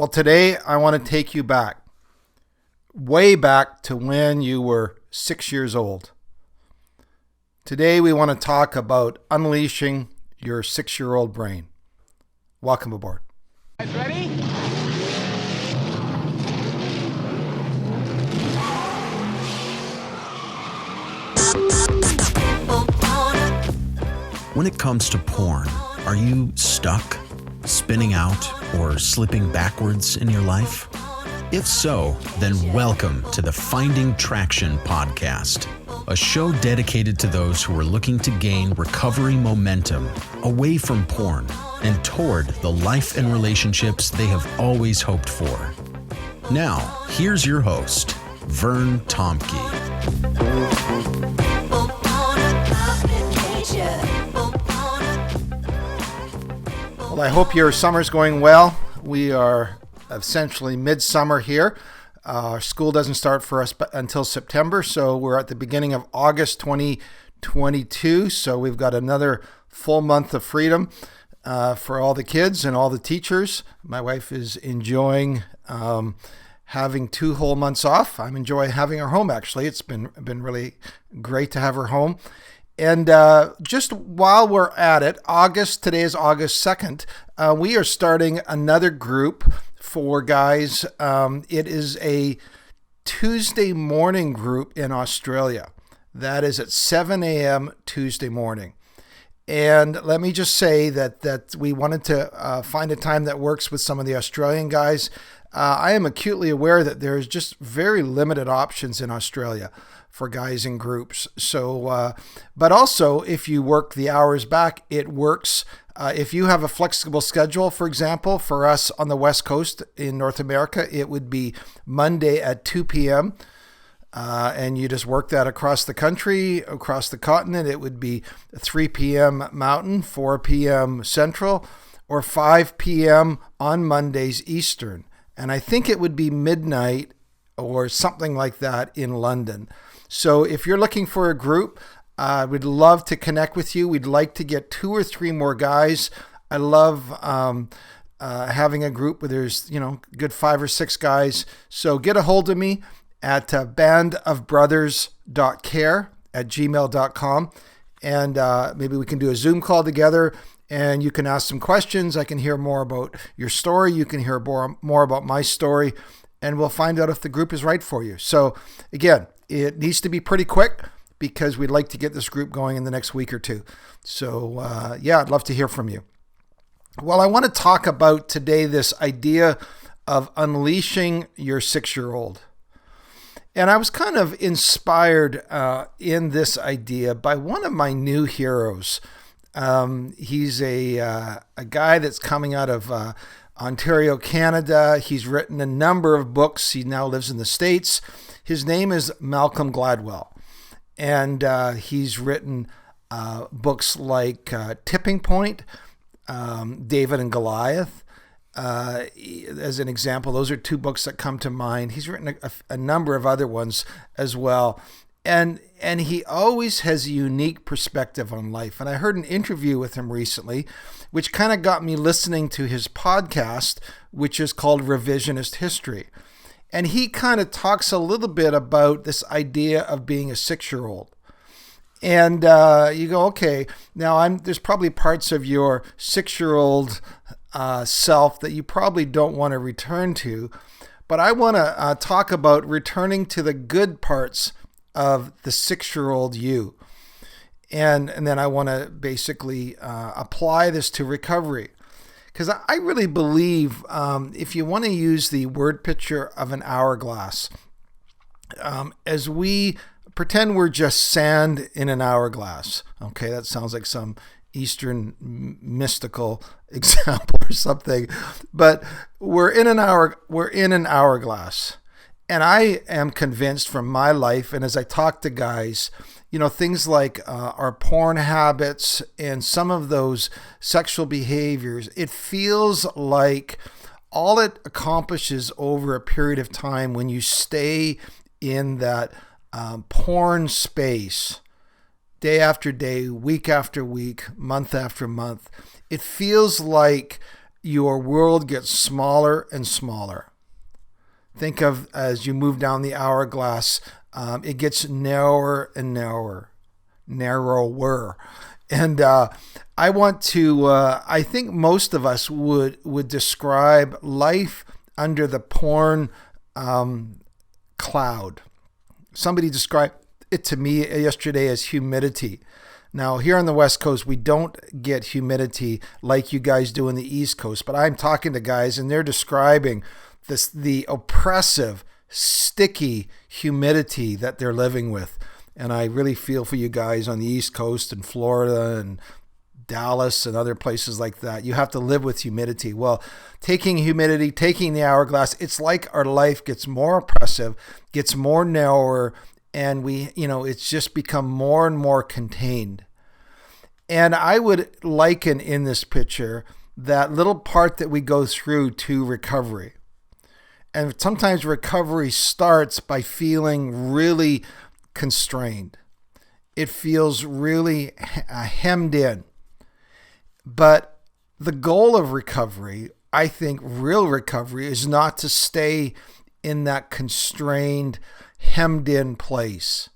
Well, today I want to take you back, way back to when you were 6 years old. Today we want to talk about unleashing your 6-year-old brain. Welcome aboard. Guys ready? When it comes to porn, are you stuck, spinning out, or slipping backwards in your life? If so, then welcome to the Finding Traction podcast, a show dedicated to those who are looking to gain recovery momentum away from porn and toward the life and relationships they have always hoped for. Now, here's your host, Vern Tomke. Well, I hope your summer's going well. We are essentially midsummer here. Our school doesn't start for us until September, so we're at the beginning of August 2022. So we've got another full month of freedom for all the kids and all the teachers. My wife is enjoying having 2 whole months off. I'm enjoying having her home, actually. It's been really great to have her home. And just while we're at it, today is August 2nd, we are starting another group for guys. It is a Tuesday morning group in Australia. That is at 7 a.m. Tuesday morning. And let me just say that we wanted to find a time that works with some of the Australian guys. I am acutely aware that there's just very limited options in Australia for guys in groups. So, but also if you work the hours back, it works. If you have a flexible schedule, for example, for us on the West Coast in North America, it would be Monday at 2 p.m. And you just work that across the country, across the continent. It would be 3 p.m. Mountain, 4 p.m. Central, or 5 p.m. on Mondays Eastern. And I think it would be midnight or something like that in London. So if you're looking for a group, we'd love to connect with you. We'd like to get 2 or 3 more guys. I love having a group where there's, good 5 or 6 guys. So get a hold of me at bandofbrothers.care@gmail.com. And maybe we can do a Zoom call together and you can ask some questions. I can hear more about your story. You can hear more about my story, and we'll find out if the group is right for you. So again, it needs to be pretty quick because we'd like to get this group going in the next week or 2. So I'd love to hear from you. Well, I want to talk about today this idea of unleashing your 6-year-old. And I was kind of inspired in this idea by one of my new heroes. He's a guy that's coming out of Ontario, Canada. He's written a number of books. He now lives in the States. His name is Malcolm Gladwell. And he's written books like Tipping Point, David and Goliath. As an example, those are 2 books that come to mind. He's written a number of other ones as well. And he always has a unique perspective on life. And I heard an interview with him recently, which kind of got me listening to his podcast, which is called Revisionist History. And he kind of talks a little bit about this idea of being a 6-year-old. And you go, okay, now there's probably parts of your 6-year-old self that you probably don't want to return to. But I want to talk about returning to the good parts of the 6-year-old you. And then I want to basically apply this to recovery. Because I really believe if you want to use the word picture of an hourglass, as we pretend we're just sand in an hourglass. Okay, that sounds like some Eastern mystical example or something. But we're in an hourglass. And I am convinced from my life, and as I talk to guys, things like our porn habits and some of those sexual behaviors, it feels like all it accomplishes over a period of time when you stay in that porn space, day after day, week after week, month after month, it feels like your world gets smaller and smaller. Think of as you move down the hourglass, it gets narrower and narrower. And I want to, I think most of us would describe life under the porn cloud. Somebody described it to me yesterday as humidity. Now, here on the West Coast, we don't get humidity like you guys do in the East Coast, but I'm talking to guys and they're describing the oppressive, sticky humidity that they're living with. And I really feel for you guys on the East Coast and Florida and Dallas and other places like that. You have to live with humidity. Well, taking humidity, taking the hourglass, it's like our life gets more oppressive, gets more narrower, and it's just become more and more contained. And I would liken in this picture that little part that we go through to recovery. And sometimes recovery starts by feeling really constrained. It feels really hemmed in. But the goal of recovery, I think real recovery, is not to stay in that constrained, hemmed in place.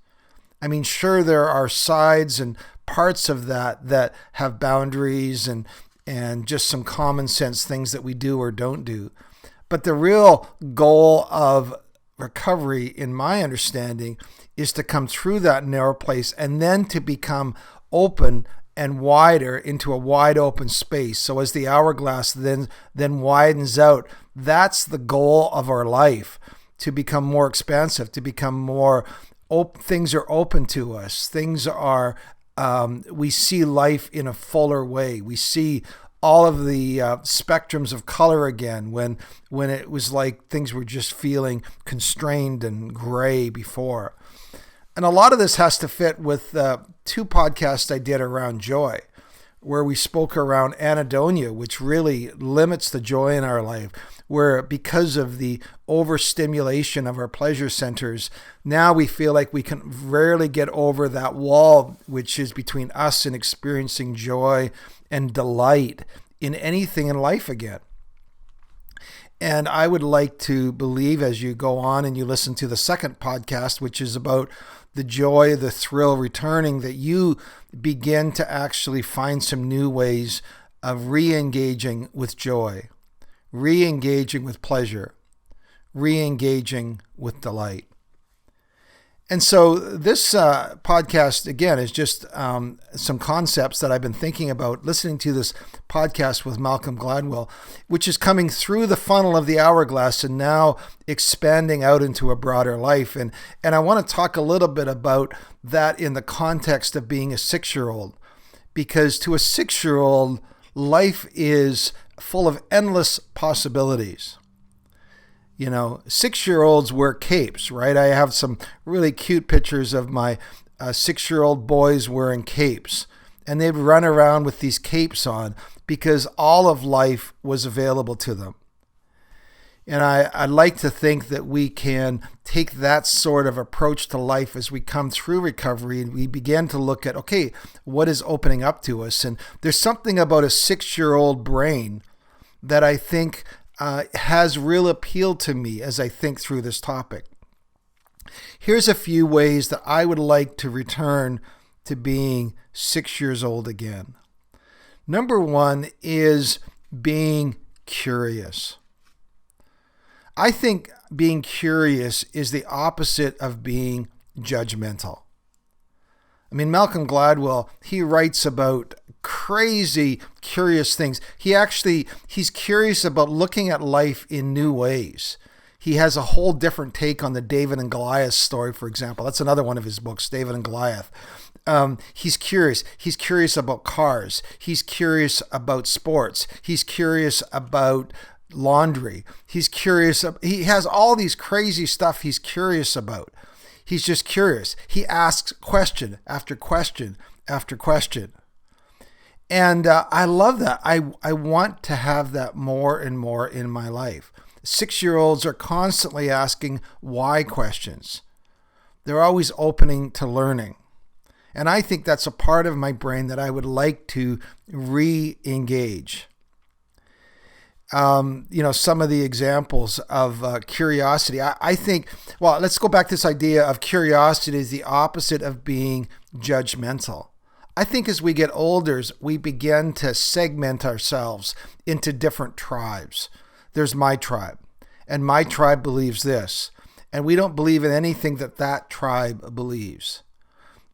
I mean, sure, there are sides and parts of that have boundaries and just some common sense things that we do or don't do. But the real goal of recovery, in my understanding, is to come through that narrow place and then to become open and wider into a wide open space. So as the hourglass then widens out, that's the goal of our life, to become more expansive, to become more open. Things are open to us. Things are, we see life in a fuller way. We see all of the spectrums of color again when it was like things were just feeling constrained and gray before. And a lot of this has to fit with two podcasts I did around joy, where we spoke around anhedonia, which really limits the joy in our life, where because of the overstimulation of our pleasure centers, now we feel like we can rarely get over that wall, which is between us and experiencing joy and delight in anything in life again. And I would like to believe, as you go on and you listen to the second podcast, which is about the joy, the thrill returning, that you begin to actually find some new ways of re-engaging with joy, re-engaging with pleasure, re-engaging with delight. And so this podcast, again, is just some concepts that I've been thinking about listening to this podcast with Malcolm Gladwell, which is coming through the funnel of the hourglass and now expanding out into a broader life. And I want to talk a little bit about that in the context of being a 6-year-old, because to a 6-year-old, life is full of endless possibilities. 6-year-olds wear capes, right? I have some really cute pictures of my 6-year-old boys wearing capes. And they'd run around with these capes on because all of life was available to them. And I'd like to think that we can take that sort of approach to life as we come through recovery and we begin to look at, okay, what is opening up to us? And there's something about a 6-year-old brain that I think has real appeal to me as I think through this topic. Here's a few ways that I would like to return to being 6 years old again. Number one is being curious. I think being curious is the opposite of being judgmental. I mean, Malcolm Gladwell, he writes about crazy, curious things. He's curious about looking at life in new ways. He has a whole different take on the David and Goliath story, for example. That's another one of his books, David and Goliath. He's curious. He's curious about cars. He's curious about sports. He's curious about laundry. He's curious. He has all these crazy stuff he's curious about. He's just curious. He asks question after question after question. And I love that. I want to have that more and more in my life. 6-year-olds are constantly asking why questions. They're always opening to learning. And I think that's a part of my brain that I would like to re-engage. some of the examples of curiosity. I think, well, let's go back to this idea of curiosity is the opposite of being judgmental. I think as we get older, we begin to segment ourselves into different tribes. There's my tribe, and my tribe believes this, and we don't believe in anything that tribe believes,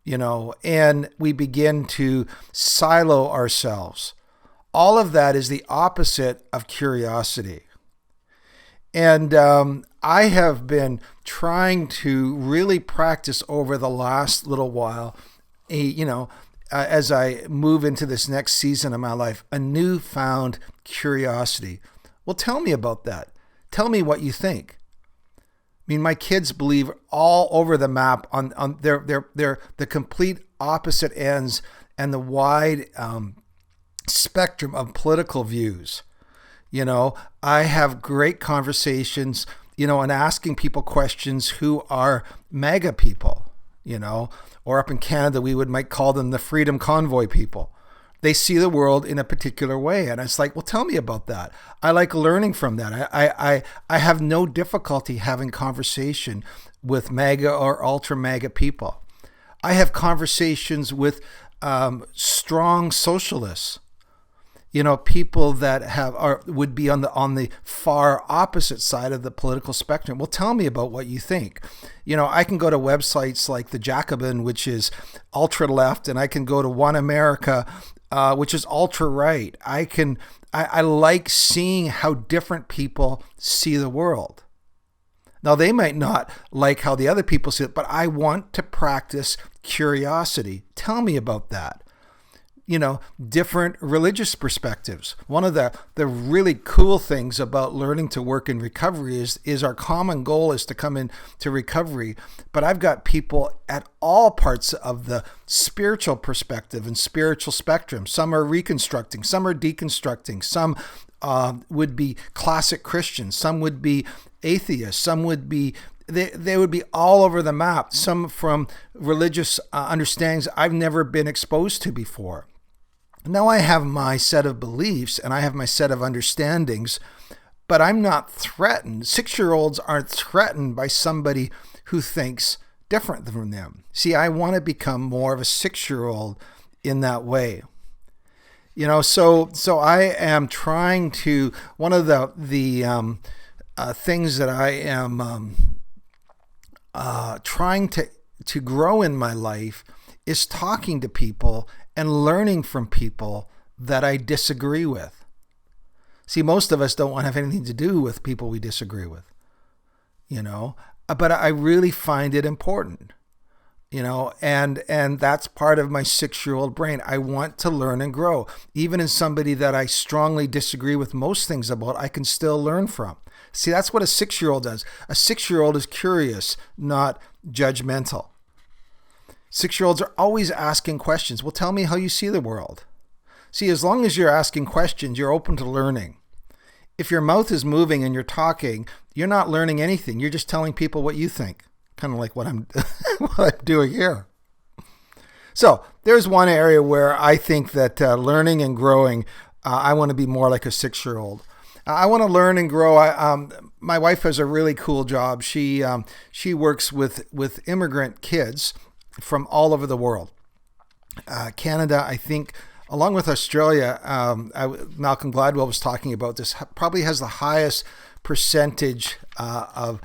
and we begin to silo ourselves. All of that is the opposite of curiosity. And I have been trying to really practice over the last little while, as I move into this next season of my life, a newfound curiosity. Well, tell me about that. Tell me what you think. I mean, my kids believe all over the map on they're the complete opposite ends and the wide spectrum of political views. I have great conversations, and asking people questions who are MAGA people, or up in Canada, we might call them the Freedom Convoy people. They see the world in a particular way. And it's like, well, tell me about that. I like learning from that. I have no difficulty having conversation with MAGA or ultra MAGA people. I have conversations with strong socialists. People that would be on the far opposite side of the political spectrum. Well, tell me about what you think. I can go to websites like the Jacobin, which is ultra left, and I can go to One America, which is ultra right. I like seeing how different people see the world. Now, they might not like how the other people see it, but I want to practice curiosity. Tell me about that. Different religious perspectives. One of the really cool things about learning to work in recovery is our common goal is to come into recovery. But I've got people at all parts of the spiritual perspective and spiritual spectrum. Some are reconstructing, some are deconstructing, some would be classic Christians, some would be atheists, some would be they would be all over the map, some from religious understandings I've never been exposed to before. Now I have my set of beliefs and I have my set of understandings, but I'm not threatened. 6-year-olds aren't threatened by somebody who thinks different from them. See, I want to become more of a 6-year-old in that way. So I am trying to, one of the things that I am trying to grow in my life is talking to people and learning from people that I disagree with. See, most of us don't want to have anything to do with people we disagree with, but I really find it important, and that's part of my 6-year-old brain. I want to learn and grow. Even in somebody that I strongly disagree with most things about, I can still learn from. See, that's what a 6-year-old does. A 6-year-old is curious, not judgmental. 6-year-olds are always asking questions. Well, tell me how you see the world. See, as long as you're asking questions, you're open to learning. If your mouth is moving and you're talking, you're not learning anything. You're just telling people what you think. Kind of like what I'm doing here. So there's one area where I think that learning and growing, I want to be more like a 6-year-old. I want to learn and grow. My wife has a really cool job. She works with immigrant kids from all over the world. Canada, I think, along with Australia, Malcolm Gladwell was talking about this, probably has the highest percentage of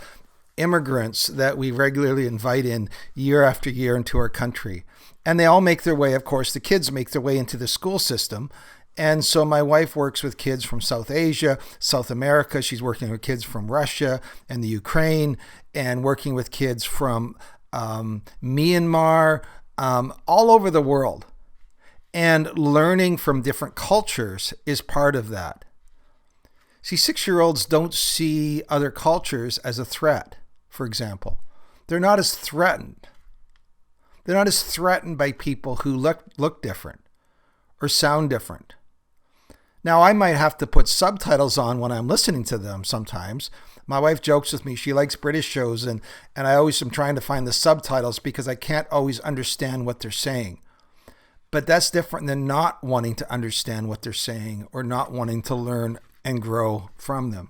immigrants that we regularly invite in year after year into our country. And they all make their way, of course, the kids make their way into the school system. And so my wife works with kids from South Asia, South America. She's working with kids from Russia and the Ukraine, and working with kids from Myanmar, all over the world. And learning from different cultures is part of that. See, 6-year-olds don't see other cultures as a threat, for example. They're not as threatened. They're not as threatened by people who look different or sound different. Now, I might have to put subtitles on when I'm listening to them sometimes. My wife jokes with me. She likes British shows, and I always am trying to find the subtitles because I can't always understand what they're saying. But that's different than not wanting to understand what they're saying or not wanting to learn and grow from them.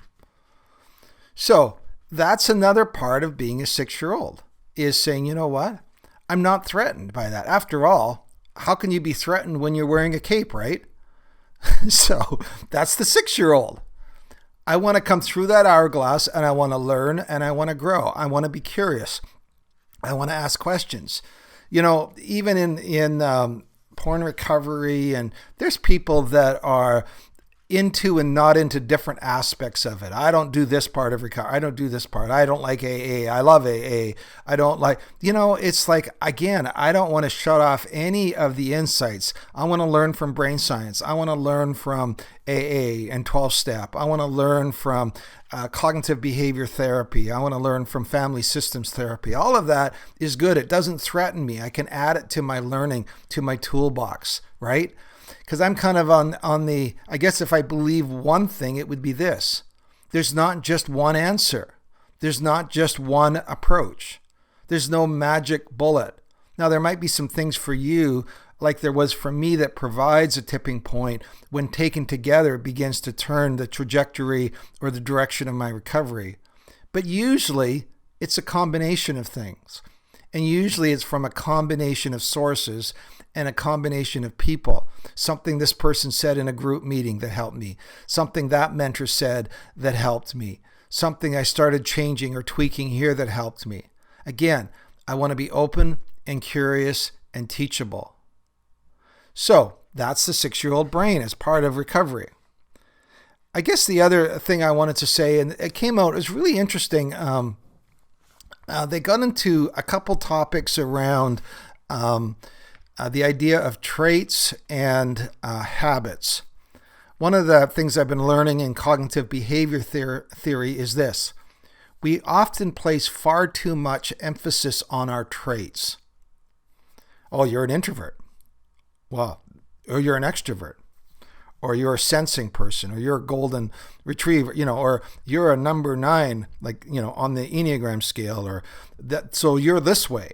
So that's another part of being a 6-year-old, is saying, you know what? I'm not threatened by that. After all, how can you be threatened when you're wearing a cape, right? So that's the 6-year-old. I want to come through that hourglass, and I want to learn, and I want to grow. I want to be curious. I want to ask questions. You know, even in porn recovery, and there's people that are into and not into different aspects of it. I don't do this part of recovery. I don't do this part. I don't like AA. I love AA. I don't like, it's like, again, I don't want to shut off any of the insights. I want to learn from brain science. I want to learn from AA and 12-step. I want to learn from cognitive behavior therapy. I want to learn from family systems therapy. All of that is good. It doesn't threaten me. I can add it to my learning, to my toolbox, right? Because I'm kind of on the, I guess if I believe one thing, it would be this. There's not just one answer. There's not just one approach. There's no magic bullet. Now, there might be some things for you, like there was for me, that provides a tipping point when taken together begins to turn the trajectory or the direction of my recovery. But usually it's a combination of things. And usually it's from a combination of sources and a combination of people. Something this person said in a group meeting that helped me. Something that mentor said that helped me. Something I started changing or tweaking here that helped me. Again, I want to be open and curious and teachable. So that's the 6-year-old brain as part of recovery. I guess the other thing I wanted to say, and it came out, it was really interesting. They got into a couple topics around the idea of traits and habits. One of the things I've been learning in cognitive behavior theory is this. We often place far too much emphasis on our traits. Oh, you're an introvert. Well, or you're an extrovert. Or you're a sensing person, or you're a golden retriever, or you're a number 9, like, on the Enneagram scale, or that. So you're this way,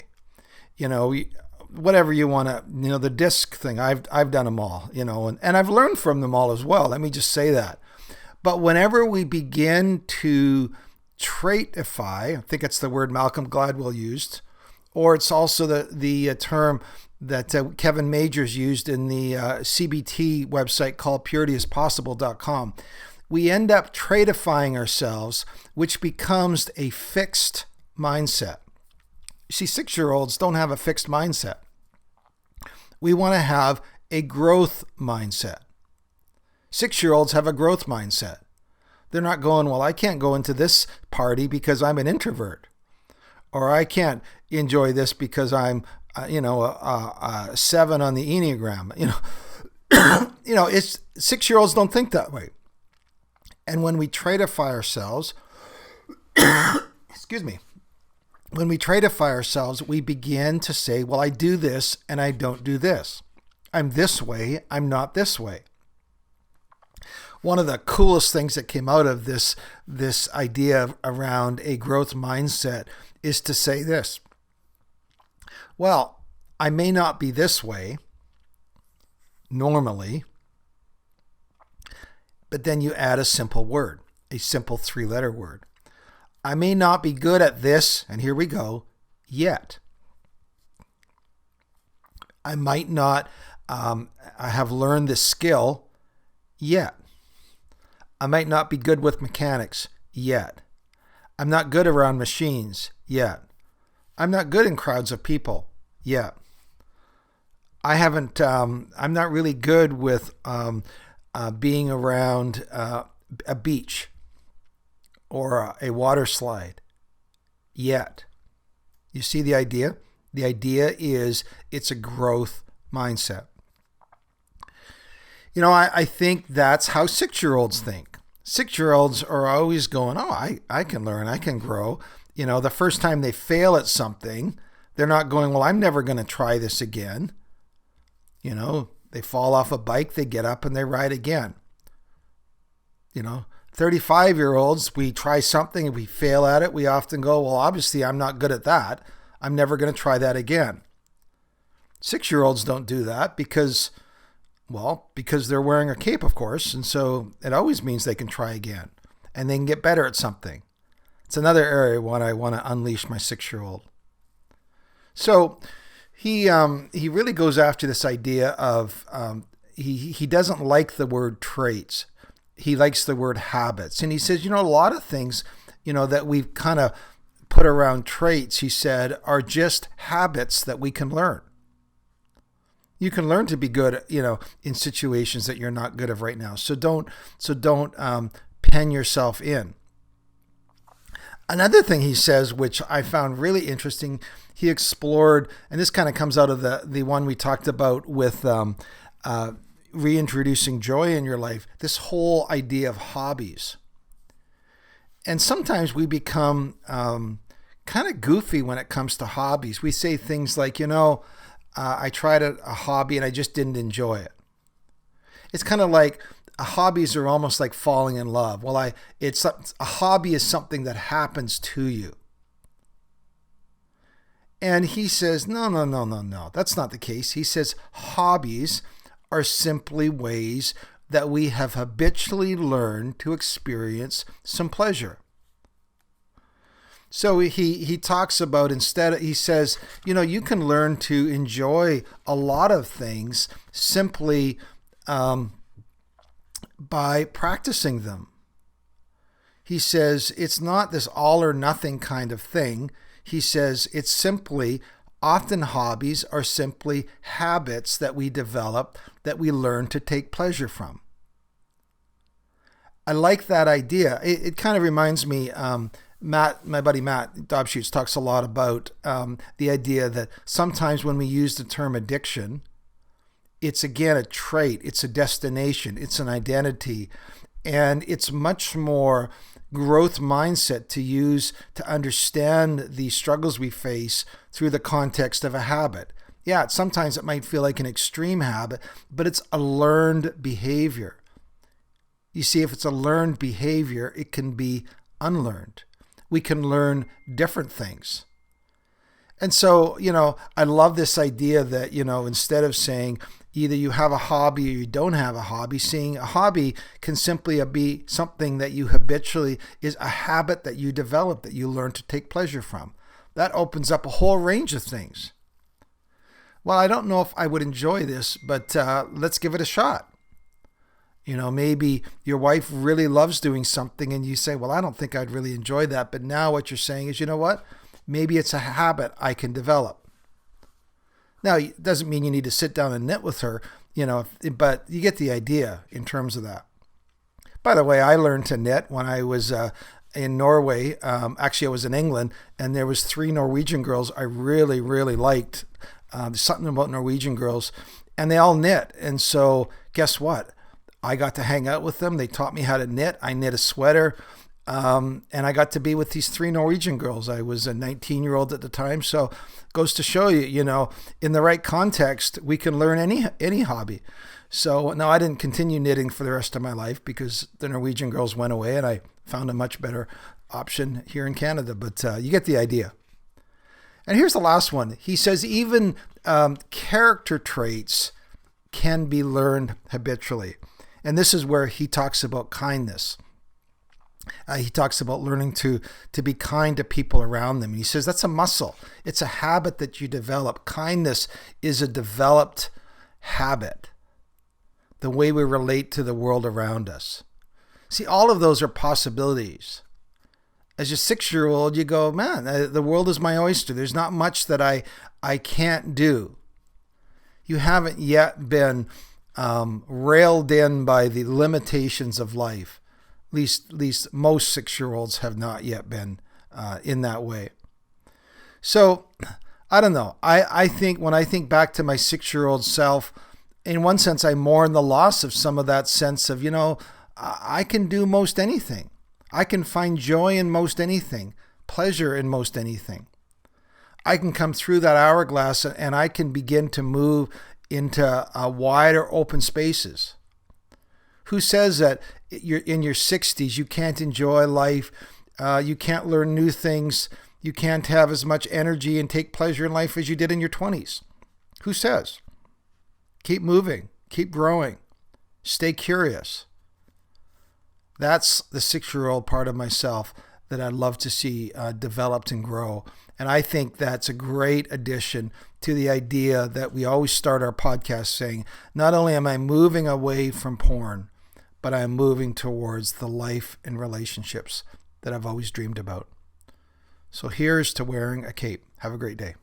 whatever you want to, the disc thing. I've done them all, and I've learned from them all as well. Let me just say that. But whenever we begin to traitify, I think it's the word Malcolm Gladwell used, or it's also the term that Kevin Majors used in the CBT website called purityispossible.com. We end up traitifying ourselves, which becomes a fixed mindset. You see, 6-year-olds don't have a fixed mindset. We want to have a growth mindset. 6-year-olds have a growth mindset. They're not going, well, I can't go into this party because I'm an introvert. Or I can't enjoy this because I'm a 7 on the Enneagram. It's 6-year-olds don't think that way. And when we traitify ourselves, excuse me, when we traitify ourselves, we begin to say, well, I do this and I don't do this. I'm this way, I'm not this way. One of the coolest things that came out of this idea around a growth mindset is to say this. Well, I may not be this way normally, but then you add a simple word, a simple 3-letter word. I may not be good at this, and here we go, yet. I might not I have learned this skill yet. I might not be good with mechanics yet. I'm not good around machines yet. I'm not good in crowds of people yet. I'm not really good with being around a beach or a water slide yet. You see the idea? The idea is it's a growth mindset. I think that's how 6-year-olds think. 6-year-olds are always going, oh, I can learn, I can grow. The first time they fail at something, they're not going, well, I'm never going to try this again. They fall off a bike, they get up and they ride again. 35-year-olds, we try something and we fail at it. We often go, well, obviously I'm not good at that. I'm never going to try that again. 6-year-olds don't do that because, Well, because they're wearing a cape, of course, and so it always means they can try again and they can get better at something. It's another area when I want to unleash my 6-year-old. So he really goes after this idea of he doesn't like the word traits. He likes the word habits. And he says, a lot of things, that we've kind of put around traits, he said, are just habits that we can learn. You can learn to be good, in situations that you're not good at right now. So don't pen yourself in. Another thing he says, which I found really interesting, he explored, and this kind of comes out of the one we talked about with reintroducing joy in your life, this whole idea of hobbies. And sometimes we become kind of goofy when it comes to hobbies. We say things like, I tried a hobby and I just didn't enjoy it. It's kind of like hobbies are almost like falling in love. Well, a hobby is something that happens to you. And he says, no. That's not the case. He says hobbies are simply ways that we have habitually learned to experience some pleasure. So he talks about he says, you can learn to enjoy a lot of things simply by practicing them. He says it's not this all or nothing kind of thing. He says it's simply, often hobbies are simply habits that we develop that we learn to take pleasure from. I like that idea. It kind of reminds me, Matt, my buddy Matt Dobschutz talks a lot about the idea that sometimes when we use the term addiction, it's again a trait, it's a destination, it's an identity, and it's much more growth mindset to use to understand the struggles we face through the context of a habit. Yeah, sometimes it might feel like an extreme habit, but it's a learned behavior. You see, if it's a learned behavior, it can be unlearned. We can learn different things. And so, I love this idea that, instead of saying either you have a hobby or you don't have a hobby, seeing a hobby can simply be something that you habitually, is a habit that you develop, that you learn to take pleasure from. That opens up a whole range of things. Well, I don't know if I would enjoy this, but let's give it a shot. Maybe your wife really loves doing something and you say, well, I don't think I'd really enjoy that. But now what you're saying is, what? Maybe it's a habit I can develop. Now, it doesn't mean you need to sit down and knit with her, but you get the idea in terms of that. By the way, I learned to knit when I was in Norway. Actually, I was in England, and there was 3 Norwegian girls I really, really liked. There's something about Norwegian girls, and they all knit. And so guess what? I got to hang out with them. They taught me how to knit. I knit a sweater. And I got to be with these 3 Norwegian girls. I was a 19-year-old at the time. So it goes to show you, in the right context, we can learn any hobby. So no, I didn't continue knitting for the rest of my life because the Norwegian girls went away and I found a much better option here in Canada. But you get the idea. And here's the last one. He says even character traits can be learned habitually. And this is where he talks about kindness. He talks about learning to be kind to people around them. And he says that's a muscle. It's a habit that you develop. Kindness is a developed habit. The way we relate to the world around us. See, all of those are possibilities. As a 6-year-old, you go, man, the world is my oyster. There's not much that I can't do. You haven't yet been railed in by the limitations of life. At least most 6-year-olds have not yet been in that way. So, I don't know. I think when I think back to my 6-year-old self, in one sense, I mourn the loss of some of that sense of, I can do most anything. I can find joy in most anything, pleasure in most anything. I can come through that hourglass and I can begin to move into wider open spaces. Who says that you're in your 60s, you can't enjoy life, you can't learn new things, you can't have as much energy and take pleasure in life as you did in your 20s? Who says? Keep moving, Keep growing. Stay curious. That's the 6-year-old part of myself that I'd love to see developed and grow. And I think that's a great addition to the idea that we always start our podcast saying, not only am I moving away from porn, but I'm moving towards the life and relationships that I've always dreamed about. So here's to wearing a cape. Have a great day.